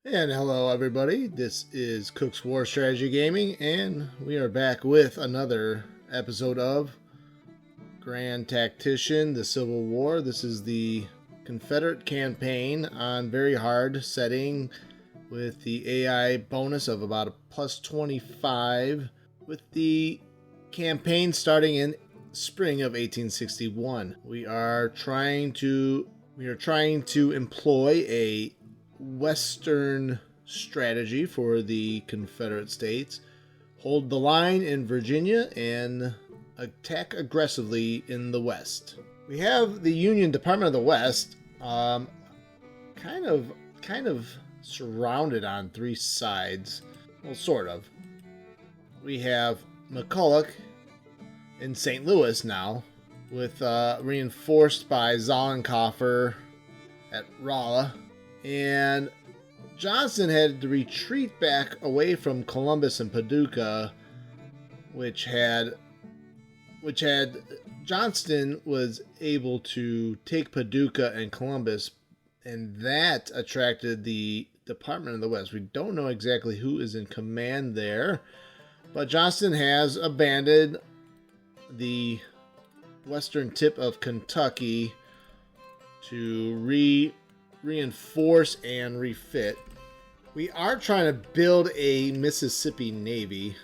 And hello, everybody. This is Cook's War Strategy Gaming, and we are back with another episode of Grand Tactician, the Civil War. This is the Confederate campaign on very hard setting with the AI bonus of about a plus 25, with the campaign starting in spring of 1861. We are trying to employ a Western strategy for the Confederate States, hold the line in Virginia, and attack aggressively in the West. We have the Union Department of the West kind of surrounded on three sides. Well, sort of. We have McCulloch in St. Louis now, with reinforced by Zollicoffer at Rolla. And Johnston had to retreat back away from Columbus and Paducah, which had Johnston was able to take Paducah and Columbus, and that attracted the Department of the West. We don't know exactly who is in command there, but Johnston has abandoned the western tip of Kentucky to reinforce and refit. We are trying to build a Mississippi Navy,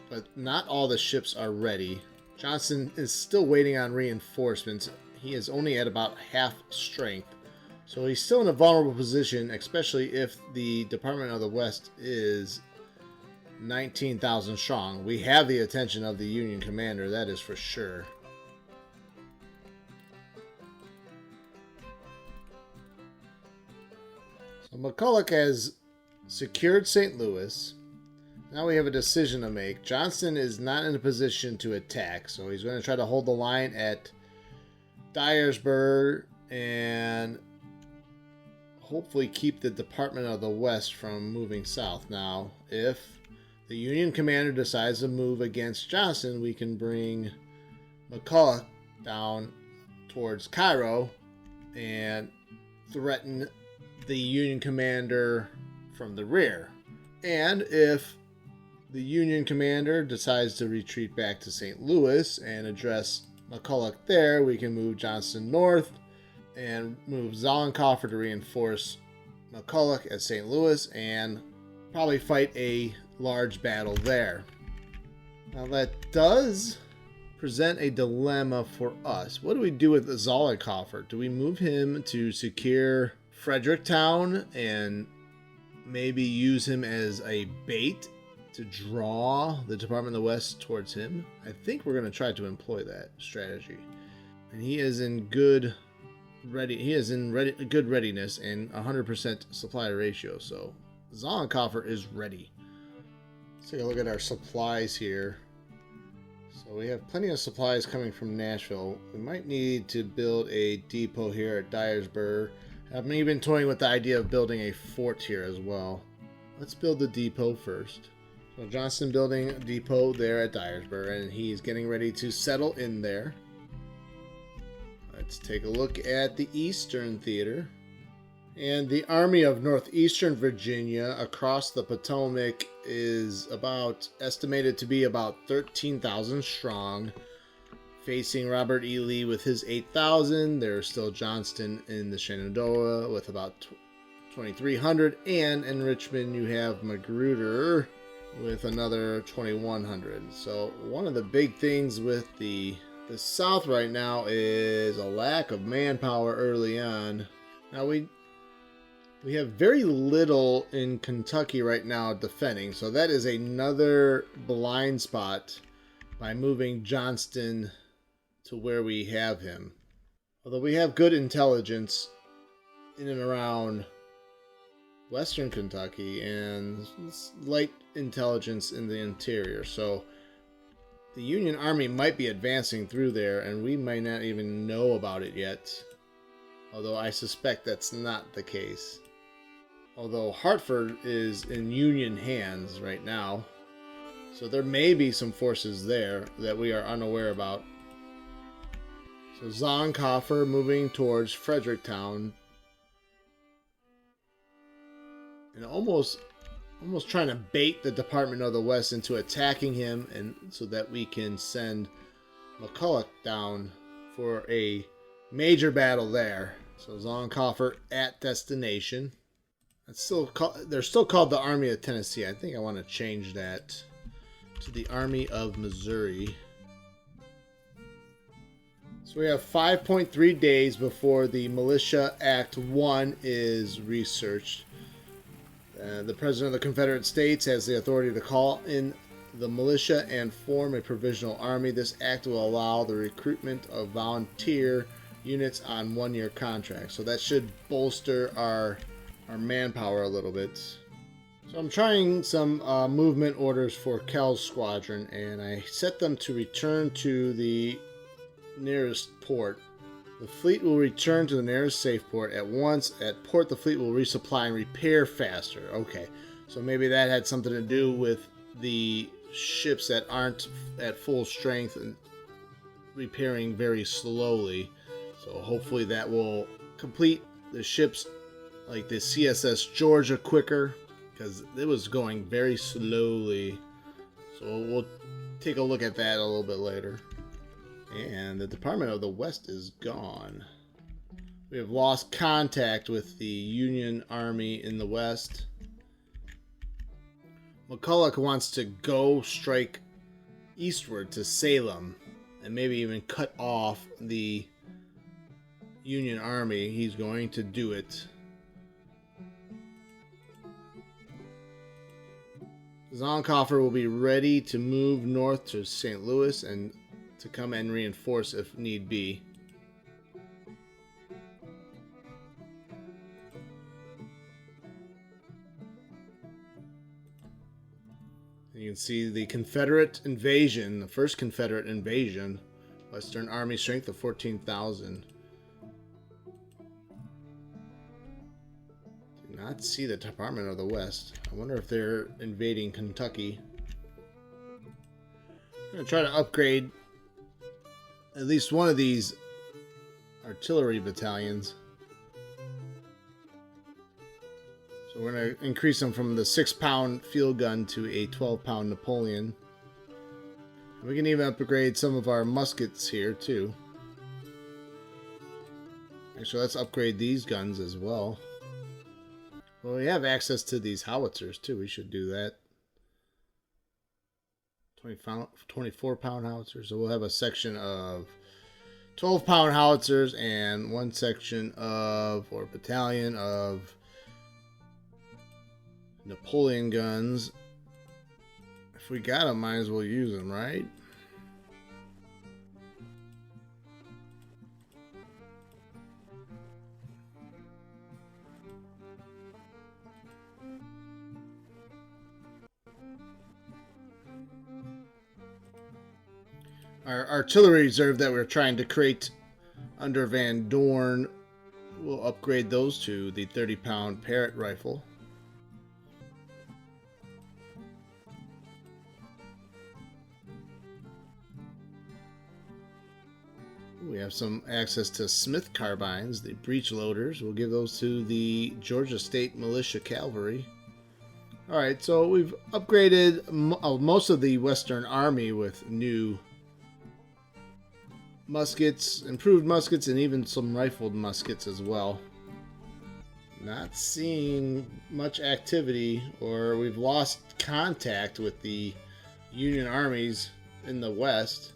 but not all the ships are ready. Johnston is still waiting on reinforcements. He is only at about half strength, so he's still in a vulnerable position, especially if the Department of the West is 19,000 strong. We have the attention of the Union commander, that is for sure. McCulloch has secured St. Louis. Now we have a decision to make. Johnston is not in a position to attack, so he's going to try to hold the line at Dyersburg and hopefully keep the Department of the West from moving south. Now, if the Union commander decides to move against Johnston, we can bring McCulloch down towards Cairo and threaten the Union commander from the rear. And if the Union commander decides to retreat back to St. Louis and address McCulloch there, we can move Johnston north and move Zollicoffer to reinforce McCulloch at St. Louis and probably fight a large battle there. Now that does present a dilemma for us. What do we do with Zollicoffer? Do we move him to secure Fredericktown and maybe use him as a bait to draw the Department of the West towards him? I think we're going to try to employ that strategy. And he is in good readiness and 100% supply ratio. So Zollicoffer is ready. Let's take a look at our supplies here. So we have plenty of supplies coming from Nashville. We might need to build a depot here at Dyersburg. I've even toying with the idea of building a fort here as well. Let's build the depot first. So Johnston building a depot there at Dyersburg, and he's getting ready to settle in there. Let's take a look at the Eastern Theater. And the Army of Northeastern Virginia across the Potomac is estimated to be about 13,000 strong. Facing Robert E. Lee with his 8,000. There's still Johnston in the Shenandoah with about 2,300. And in Richmond, you have Magruder with another 2,100. So one of the big things with the South right now is a lack of manpower early on. Now we have very little in Kentucky right now defending. So that is another blind spot by moving Johnston to where we have him. Although we have good intelligence in and around western Kentucky and light intelligence in the interior. So the Union Army might be advancing through there and we might not even know about it yet. Although I suspect that's not the case. Although Hartford is in Union hands right now. So there may be some forces there that we are unaware about. So Zollicoffer moving towards Fredericktown and almost trying to bait the Department of the West into attacking him, and so that we can send McCulloch down for a major battle there. So Zollicoffer at destination. They're still called the Army of Tennessee. I think I want to change that to the Army of Missouri. So we have 5.3 days before the Militia Act 1 is researched. The President of the Confederate States has the authority to call in the militia and form a provisional army. This act will allow the recruitment of volunteer units on one-year contracts. So that should bolster our manpower a little bit. So I'm trying some movement orders for Kell's squadron, and I set them to return to the nearest port. The fleet will return to the nearest safe port at once. At port, the fleet will resupply and repair faster. Okay, so maybe that had something to do with the ships that aren't at full strength and repairing very slowly. So hopefully that will complete the ships like the CSS Georgia quicker, because it was going very slowly. So we'll take a look at that a little bit later. And the Department of the West is gone. We have lost contact with the Union Army in the West. McCulloch wants to go strike eastward to Salem and maybe even cut off the Union Army. He's going to do it. Zollicoffer will be ready to move north to St. Louis and to come and reinforce if need be. You can see the Confederate invasion, the first Confederate invasion. Western Army strength of 14,000. Do not see the Department of the West. I wonder if they're invading Kentucky. I'm going to try to upgrade at least one of these artillery battalions. So we're going to increase them from the 6-pound field gun to a 12-pound Napoleon. We can even upgrade some of our muskets here too. Actually, let's upgrade these guns as well. Well, we have access to these howitzers too. We should do that. 24-pound howitzers. So we'll have a section of 12-pound howitzers and one section of, or battalion of, Napoleon guns. If we got them, might as well use them, right? Our artillery reserve that we're trying to create under Van Dorn, we'll upgrade those to the 30-pound Parrott rifle. We have some access to Smith carbines, the breech loaders. We'll give those to the Georgia State Militia Cavalry. Alright, so we've upgraded most of the Western Army with new muskets, improved muskets, and even some rifled muskets as well. Not seeing much activity, or we've lost contact with the Union armies in the West.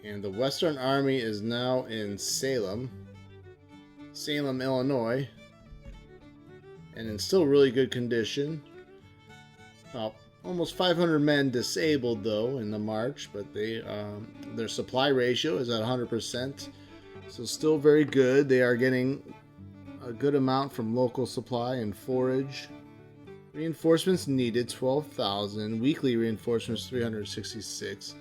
And the Western Army is now in Salem, Illinois, and in still really good condition. Well, almost 500 men disabled though in the march, but their supply ratio is at 100%, so still very good. They are getting a good amount from local supply and forage. Reinforcements needed 12,000. Weekly reinforcements 366.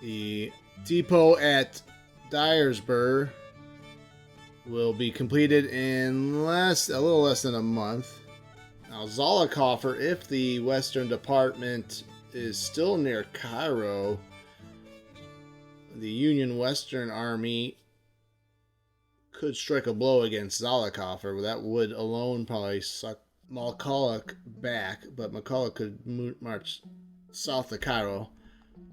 The depot at Dyersburg will be completed in a little less than a month. Now Zollicoffer, if the Western Department is still near Cairo, the Union Western Army could strike a blow against Zollicoffer. That would alone probably suck McCulloch back, but McCulloch could march south of Cairo.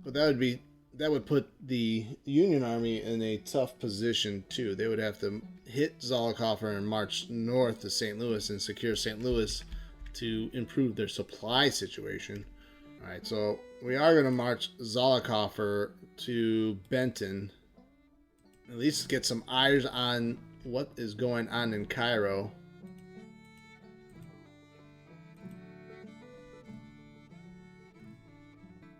But that would put the Union Army in a tough position too. They would have to hit Zollicoffer and march north to St. Louis and secure St. Louis to improve their supply situation. All right, so we are going to march Zollicoffer to Benton. At least get some eyes on what is going on in Cairo.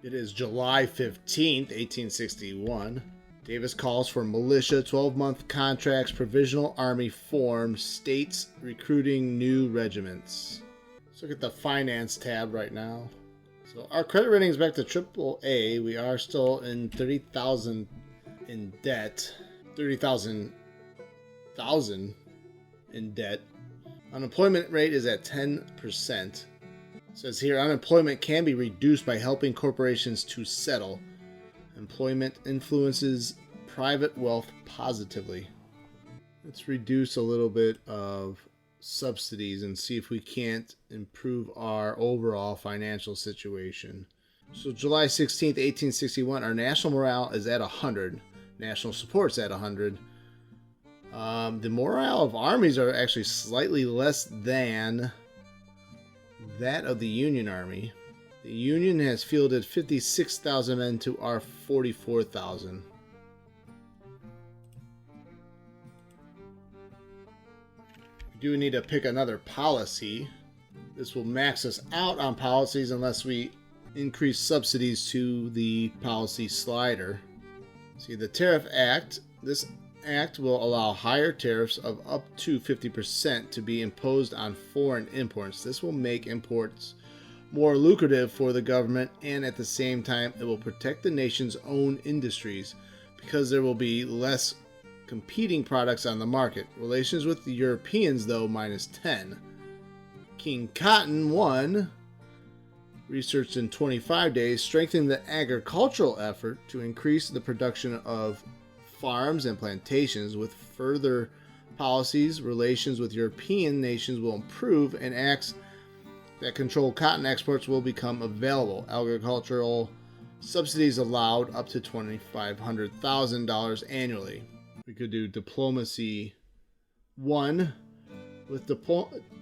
It is July 15th, 1861. Davis calls for militia, 12-month contracts, provisional army formed, states recruiting new regiments. Let's look at the finance tab right now. So our credit rating is back to AAA. We are still in 30,000 in debt. 30,000 in debt. Unemployment rate is at 10%. It says here, unemployment can be reduced by helping corporations to settle. Employment influences private wealth positively. Let's reduce a little bit of subsidies and see if we can't improve our overall financial situation. So July 16th, 1861, our national morale is at 100. National support's at 100. The morale of armies are actually slightly less than that of the Union Army. The Union has fielded 56,000 men to our 44,000. We do need to pick another policy. This will max us out on policies unless we increase subsidies to the policy slider. See, the Tariff Act. This act will allow higher tariffs of up to 50% to be imposed on foreign imports. This will make imports more lucrative for the government, and at the same time it will protect the nation's own industries because there will be less competing products on the market. Relations with the Europeans, though, -10. King Cotton 1, researched in 25 days, strengthened the agricultural effort to increase the production of farms and plantations. With further policies, relations with European nations will improve, and acts that control cotton exports will become available. Agricultural subsidies allowed up to $2,500,000 annually. We could do diplomacy 1. With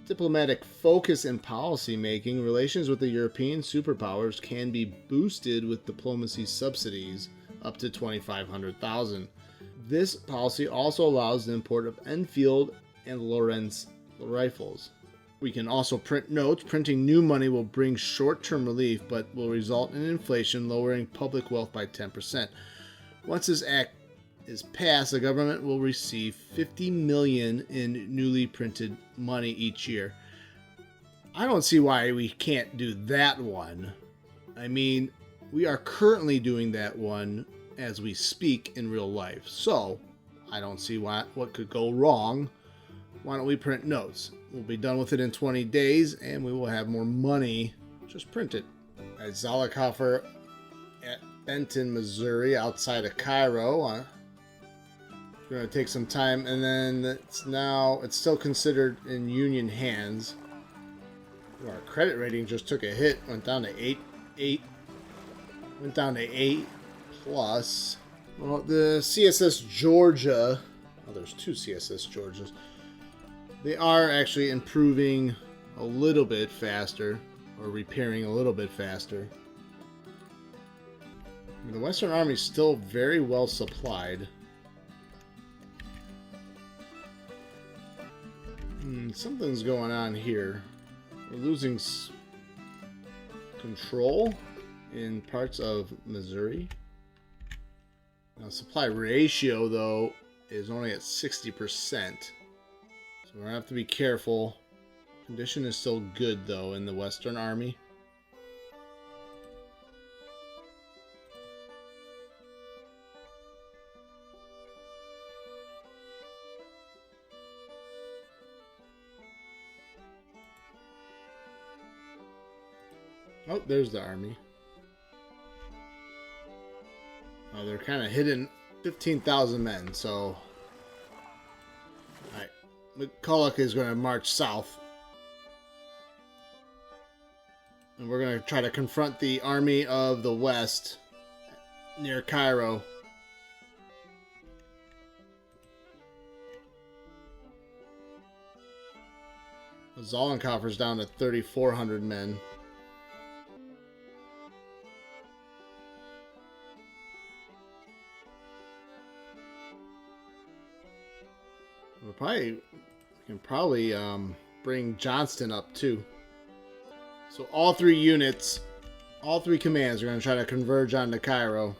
diplomatic focus and policy making, relations with the European superpowers can be boosted with diplomacy subsidies up to $2,500,000. This policy also allows the import of Enfield and Lawrence rifles. We can also print notes. Printing new money will bring short-term relief, but will result in inflation, lowering public wealth by 10%. Once this act is passed, the government will receive $50 million in newly printed money each year. I don't see why we can't do that one. I mean, we are currently doing that one as we speak in real life, so I don't see what could go wrong. Why don't we print notes? We'll be done with it in 20 days, and we will have more money. Just print it. At Zollicoffer at Benton, Missouri, outside of Cairo. It's going to take some time, and then it's still considered in Union hands. Our credit rating just took a hit, went down to 8. Went down to 8 plus. Well, the CSS Georgia. Oh, there's 2 CSS Georgias. They are actually improving a little bit faster, or repairing a little bit faster. The Western Army is still very well supplied. Something's going on here. We're losing control in parts of Missouri. Now, supply ratio, though, is only at 60%. So we're going to have to be careful. Condition is still good, though, in the Western Army. Oh, there's the army. They're kind of hidden 15,000 men, so... Alright, McCulloch is going to march south. And we're going to try to confront the Army of the West near Cairo. Zollicoffer's down to 3,400 men. We can probably bring Johnston up too. So all three units, all three commands are going to try to converge onto Cairo.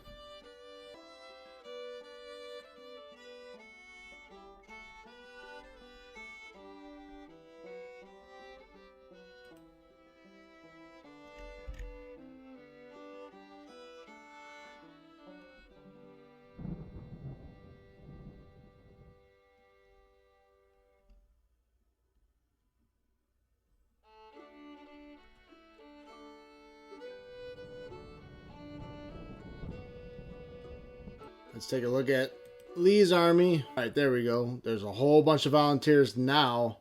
Let's take a look at Lee's army. All right, there we go. There's a whole bunch of volunteers now.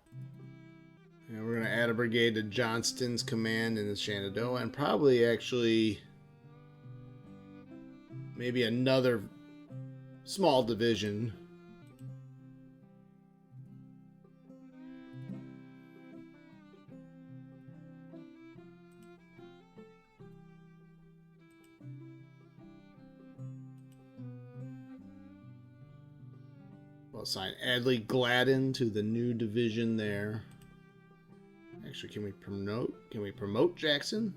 And we're going to add a brigade to Johnston's command in the Shenandoah, and probably actually maybe another small division. We'll assign Adley Gladden to the new division there. Actually, can we promote Jackson?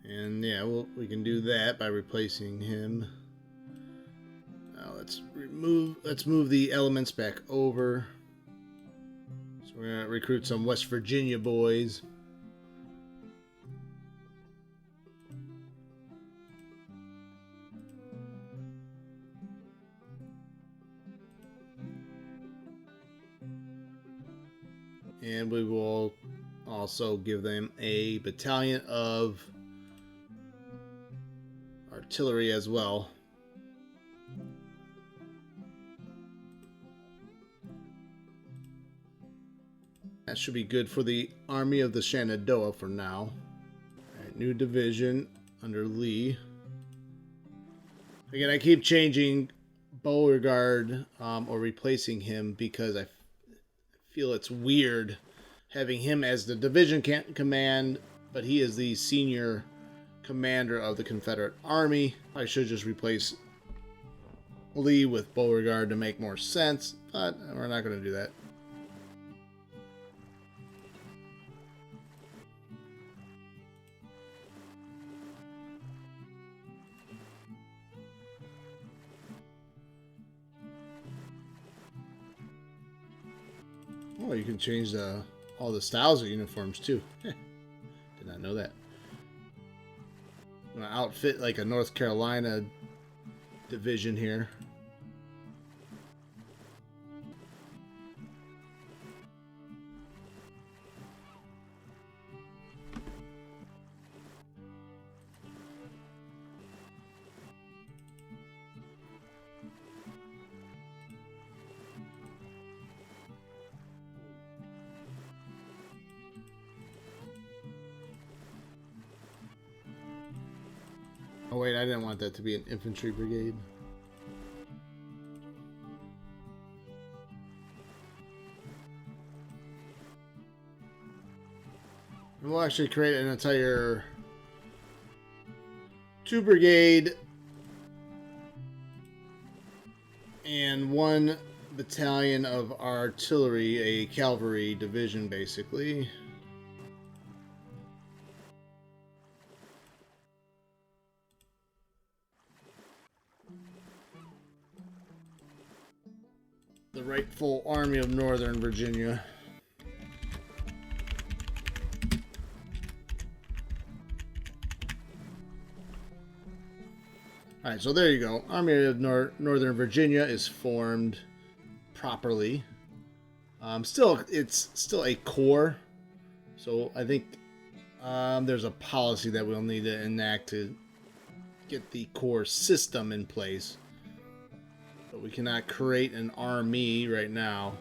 And yeah, we can do that by replacing him. Now let's move the elements back over. So we're gonna recruit some West Virginia boys. And we will also give them a battalion of artillery as well. That should be good for the Army of the Shenandoah for now. Right, new division under Lee. Again, I keep changing Beauregard or replacing him because I feel it's weird having him as the division command, but he is the senior commander of the Confederate Army. I should just replace Lee with Beauregard to make more sense, but we're not going to do that. Oh, you can change all the styles of uniforms too. Did not know that. I'm gonna outfit like a North Carolina division here. Oh wait, I didn't want that to be an infantry brigade. And we'll actually create an entire 2-brigade and 1 battalion of artillery, a cavalry division basically. The rightful Army of Northern Virginia. Alright, so there you go. Army of Northern Virginia is formed properly. It's still a corps. So I think there's a policy that we'll need to enact to get the corps system in place. But we cannot create an army right now.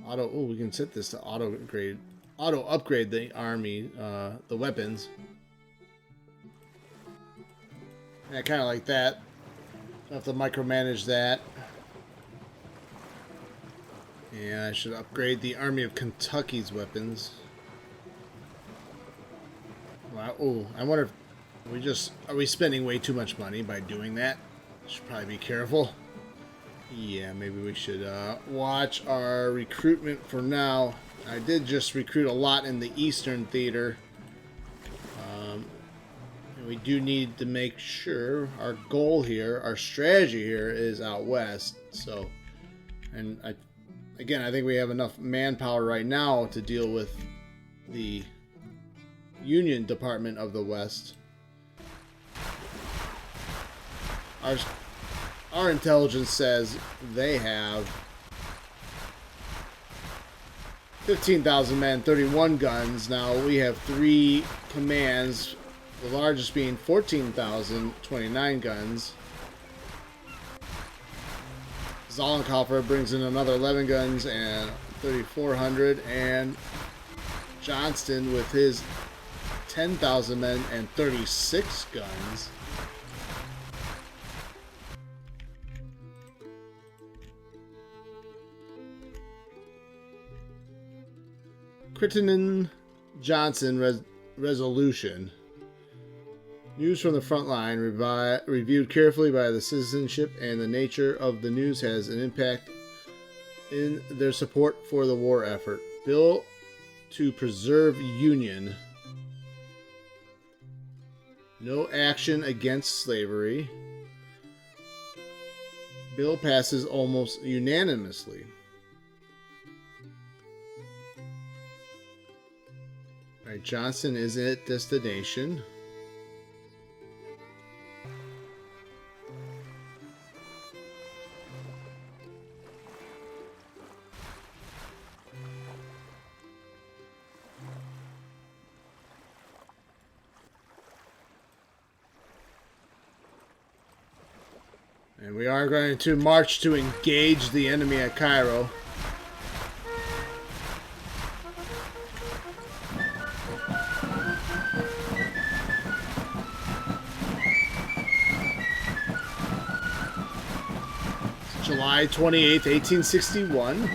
We can set this to auto upgrade the army, the weapons. Yeah, kind of like that. Don't have to micromanage that. And I should upgrade the Army of Kentucky's weapons. Wow. Oh, I wonder if are we spending way too much money by doing that? Should probably be careful. Yeah, maybe we should watch our recruitment for now. I did just recruit a lot in the Eastern Theater. And we do need to make sure our goal here, our strategy here is out west. So, and I think we have enough manpower right now to deal with the Union Department of the West. Our intelligence says they have 15,000 men, 31 guns. Now we have 3 commands, the largest being 14,000, 29 guns. Zollicoffer brings in another 11 guns and 3,400, and Johnston with his 10,000 men and 36 guns. Crittenden Johnson resolution. News from the front line, reviewed carefully by the citizenship, and the nature of the news has an impact in their support for the war effort. Bill to preserve Union. No action against slavery. Bill passes almost unanimously. All right, Johnston is at destination. And we are going to march to engage the enemy at Cairo. It's July 28th, 1861.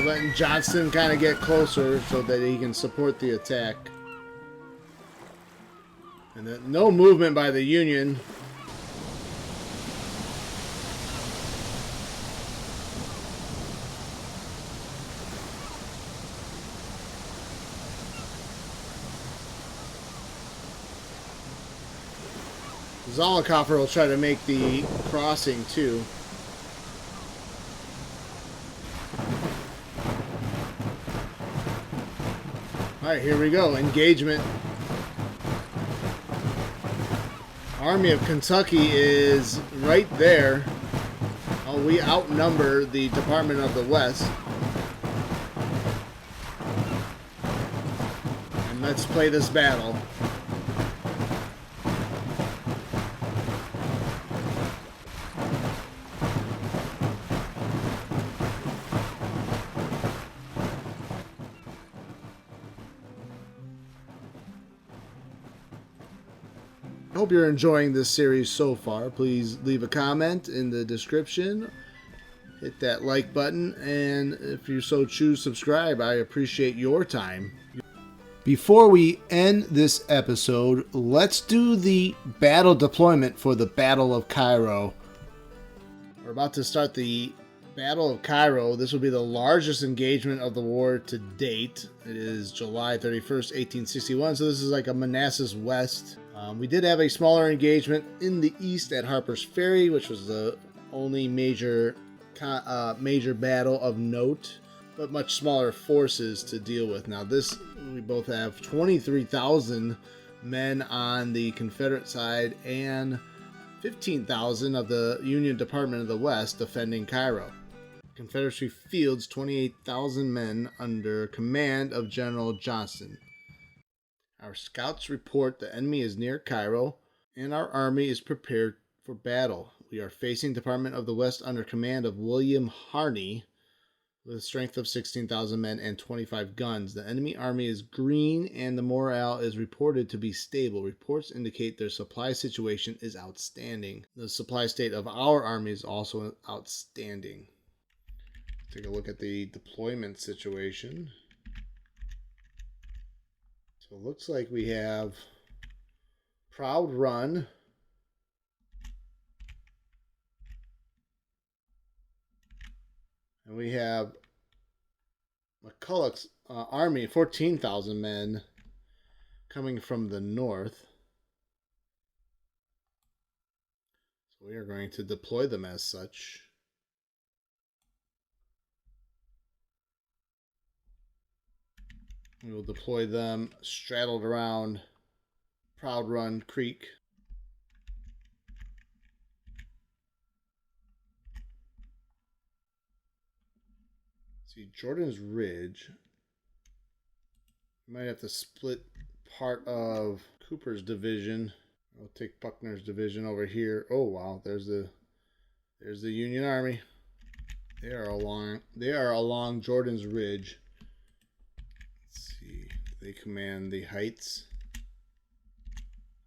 Letting Johnston kind of get closer so that he can support the attack. And then no movement by the Union. Zollicoffer will try to make the crossing too. Alright, here we go. Engagement. Army of Kentucky is right there. Oh, we outnumber the Department of the West. And let's play this battle. I hope you're enjoying this series so far. Please leave a comment in the description. Hit that like button, and if you so choose, subscribe. I appreciate your time. Before we end this episode, let's do the battle deployment for the Battle of Cairo. We're about to start the Battle of Cairo. This will be the largest engagement of the war to date. It is July 31st, 1861, so this is like a Manassas West. We did have a smaller engagement in the east at Harper's Ferry, which was the only major battle of note, but much smaller forces to deal with. Now we both have 23,000 men on the Confederate side and 15,000 of the Union Department of the West defending Cairo. Confederacy fields 28,000 men under command of General Johnston. Our scouts report the enemy is near Cairo and our army is prepared for battle. We are facing Department of the West under command of William Harney with a strength of 16,000 men and 25 guns. The enemy army is green and the morale is reported to be stable. Reports indicate their supply situation is outstanding. The supply state of our army is also outstanding. Take a look at the deployment situation. So it looks like we have Proud Run, and we have McCulloch's army, 14,000 men coming from the north. So we are going to deploy them as such. We will deploy them straddled around Proud Run Creek. See, Jordan's Ridge. We might have to split part of Cooper's division. I'll take Buckner's division over here. Oh wow, there's the Union Army. They are along Jordan's Ridge. They command the heights.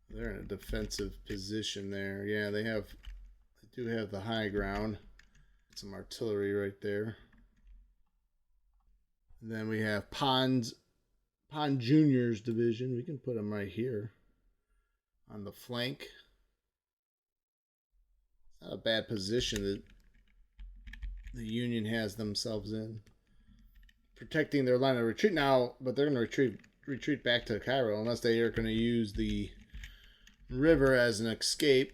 They're in a defensive position there. Yeah, they do have the high ground. Some artillery right there. And then we have Pond Jr.'s division. We can put them right here on the flank. It's not a bad position that the Union has themselves in, protecting their line of retreat now, but they're going to retreat back to Cairo unless they are going to use the river as an escape.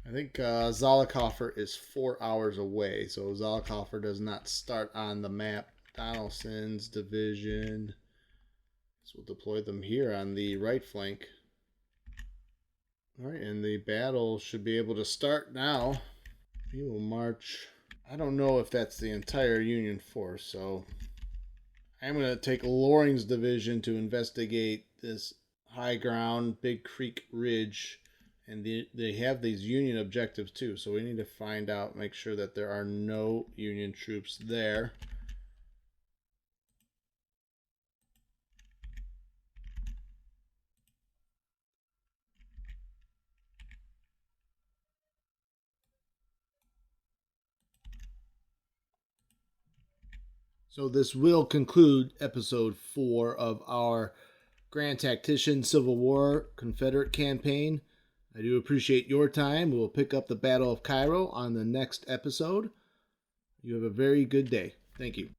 I think Zollicoffer is 4 hours away, so Zollicoffer does not start on the map. Donelson's division. So we'll deploy them here on the right flank. All right, and the battle should be able to start now. We will march. I don't know if that's the entire Union force, so I'm going to take Loring's division to investigate this high ground, Big Creek Ridge, and they have these Union objectives too, so we need to find out, make sure that there are no Union troops there. So this will conclude episode 4 of our Grand Tactician Civil War Confederate campaign. I do appreciate your time. We'll pick up the Battle of Cairo on the next episode. You have a very good day. Thank you.